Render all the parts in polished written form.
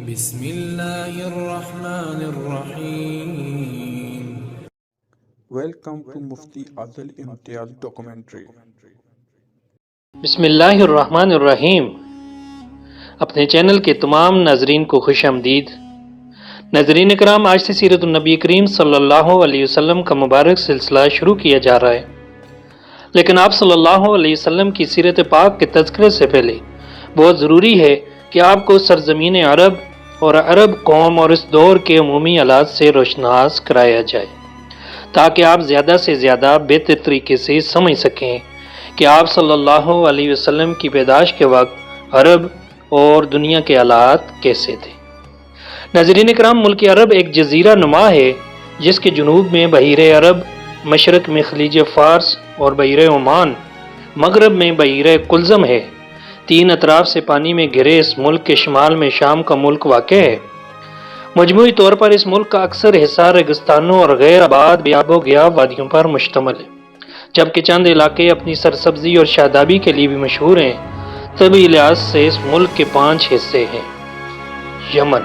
بسم اللہ الرحمن الرحیم۔ Welcome to Mufti Adil Imtiaz documentary. بسم اللہ الرحمن الرحیم۔ اپنے چینل کے تمام ناظرین کو خوش آمدید۔ ناظرین اکرام، آج سے سیرت النبی کریم صلی اللہ علیہ وسلم کا مبارک سلسلہ شروع کیا جا رہا ہے، لیکن آپ صلی اللہ علیہ وسلم کی سیرت پاک کے تذکرے سے پہلے بہت ضروری ہے کہ آپ کو سرزمین عرب اور عرب قوم اور اس دور کے عمومی حالات سے روشناس کرایا جائے، تاکہ آپ زیادہ سے زیادہ بہتر طریقے سے سمجھ سکیں کہ آپ صلی اللہ علیہ وسلم کی پیدائش کے وقت عرب اور دنیا کے حالات کیسے تھے۔ ناظرین اکرام، ملک عرب ایک جزیرہ نما ہے جس کے جنوب میں بحیر عرب، مشرق میں خلیج فارس اور بحیر عمان، مغرب میں بحیر قلزم ہے۔ تین اطراف سے پانی میں گھرے اس ملک کے شمال میں شام کا ملک واقع ہے۔ مجموعی طور پر اس ملک کا اکثر حصہ ریگستانوں اور غیر آباد بے آب و گیا وادیوں پر مشتمل ہے، جبکہ چند علاقے اپنی سرسبزی اور شادابی کے لیے بھی مشہور ہیں۔ طبعی لحاظ سے اس ملک کے 5 حصے ہیں۔ یمن۔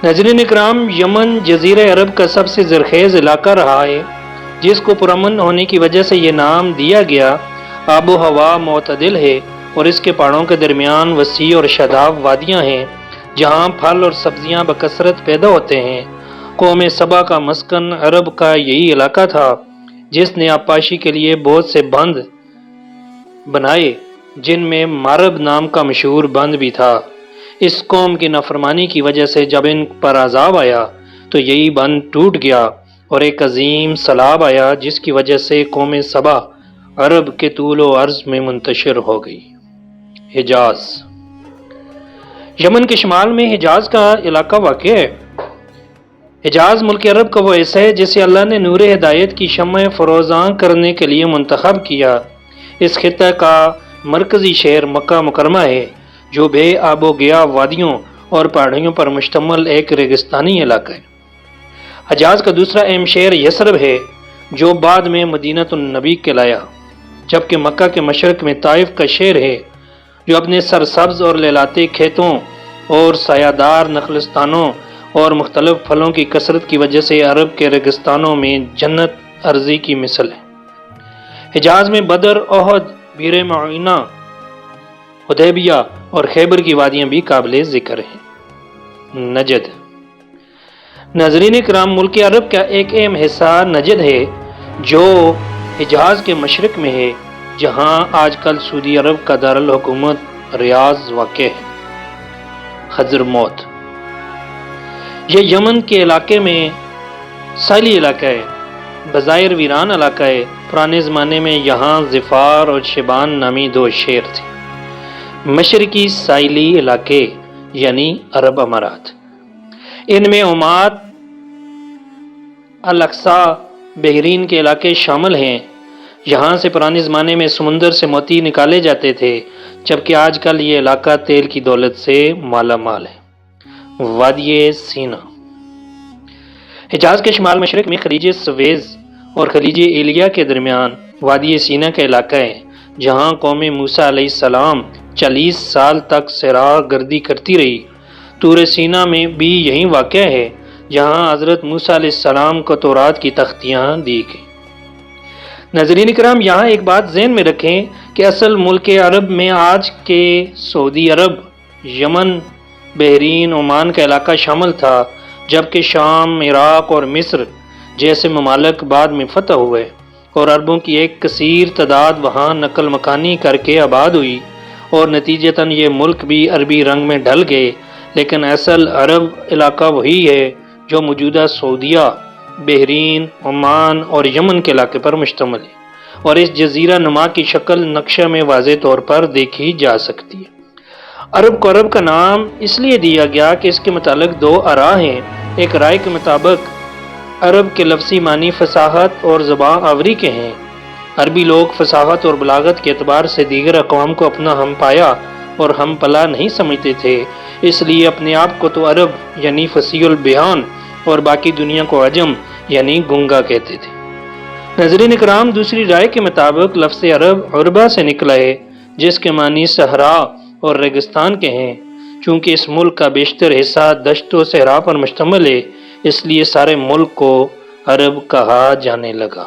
ناظرین اکرام، یمن جزیرہ عرب کا سب سے زرخیز علاقہ رہا ہے، جس کو پرامن ہونے کی وجہ سے یہ نام دیا گیا۔ آب و ہوا معتدل ہے اور اس کے پہاڑوں کے درمیان وسیع اور شاداب وادیاں ہیں جہاں پھل اور سبزیاں بکثرت پیدا ہوتے ہیں۔ قوم سبا کا مسکن عرب کا یہی علاقہ تھا، جس نے آبپاشی کے لیے بہت سے بند بنائے، جن میں مارب نام کا مشہور بند بھی تھا۔ اس قوم کی نافرمانی کی وجہ سے جب ان پر عذاب آیا تو یہی بند ٹوٹ گیا اور ایک عظیم سیلاب آیا، جس کی وجہ سے قوم سبا عرب کے طول و عرض میں منتشر ہو گئی۔ حجاز۔ یمن کے شمال میں حجاز کا علاقہ واقع ہے۔ حجاز ملک عرب کا وہ حصہ ہے جسے اللہ نے نور ہدایت کی شمع فروزاں کرنے کے لیے منتخب کیا۔ اس خطہ کا مرکزی شہر مکہ مکرمہ ہے، جو بے آب و گیا وادیوں اور پہاڑیوں پر مشتمل ایک ریگستانی علاقہ ہے۔ حجاز کا دوسرا اہم شہر یثرب ہے، جو بعد میں مدینۃ النبی کہلایا، جبکہ مکہ کے مشرق میں طائف کا شہر ہے، جو اپنے سرسبز اور لہلاتے کھیتوں اور سایہ دار نخلستانوں اور مختلف پھلوں کی کثرت کی وجہ سے عرب کے ریگستانوں میں جنت ارضی کی مثل ہے۔ حجاز میں بدر، احد، بیر معینہ، حدیبیہ اور خیبر کی وادیاں بھی قابل ذکر ہیں۔ نجد۔ ناظرین کرام، ملک عرب کا ایک اہم حصہ نجد ہے، جو حجاز کے مشرق میں ہے، جہاں آج کل سعودی عرب کا دارالحکومت ریاض واقع ہے۔ حضرموت۔ یہ یمن کے علاقے میں ساحلی علاقہ ہے، بظاہر ویران علاقہ ہے۔ پرانے زمانے میں یہاں ظفار اور شیبان نامی 2 شہر تھے۔ مشرقی ساحلی علاقے یعنی عرب امارات، ان میں عمان، الاقصی، بحرین کے علاقے شامل ہیں۔ یہاں سے پرانے زمانے میں سمندر سے موتی نکالے جاتے تھے، جبکہ آج کل یہ علاقہ تیل کی دولت سے مالا مال ہے۔ وادی سینا۔ حجاز کے شمال مشرق میں خلیج سویز اور خلیج ایلیا کے درمیان وادی سینا کا علاقہ ہے، جہاں قوم موسیٰ علیہ السلام 40 سال تک سیرا گردی کرتی رہی۔ طور سینا میں بھی یہی واقع ہے، جہاں حضرت موسیٰ علیہ السلام کو تورات کی تختیاں دی گئی۔ ناظرین کرام، یہاں ایک بات ذہن میں رکھیں کہ اصل ملک عرب میں آج کے سعودی عرب، یمن، بحرین، عمان کا علاقہ شامل تھا، جبکہ شام، عراق اور مصر جیسے ممالک بعد میں فتح ہوئے اور عربوں کی ایک کثیر تعداد وہاں نقل مکانی کر کے آباد ہوئی، اور نتیجتاً یہ ملک بھی عربی رنگ میں ڈھل گئے۔ لیکن اصل عرب علاقہ وہی ہے جو موجودہ سعودیہ، بحرین، عمان اور یمن کے علاقے پر مشتمل ہے، اور اس جزیرہ نما کی شکل نقشہ میں واضح طور پر دیکھی جا سکتی ہے۔ عرب کو عرب کا نام اس لیے دیا گیا کہ اس کے متعلق 2 آراء ہیں۔ ایک رائے کے مطابق عرب کے لفظی معنی فصاحت اور زباں آوری کے ہیں۔ عربی لوگ فصاحت اور بلاغت کے اعتبار سے دیگر اقوام کو اپنا ہم پایا اور ہم پلا نہیں سمجھتے تھے، اس لیے اپنے آپ کو تو عرب یعنی فصیح البیان اور باقی دنیا کو عجم یعنی گنگا کہتے تھے۔ ناظرین اکرام، دوسری رائے کے مطابق لفظ عرب عربہ سے نکلا ہے، جس کے معنی صحرا اور ریگستان کے ہیں۔ چونکہ اس ملک کا بیشتر حصہ دشت و صحرا پر مشتمل ہے، اس لیے سارے ملک کو عرب کہا جانے لگا۔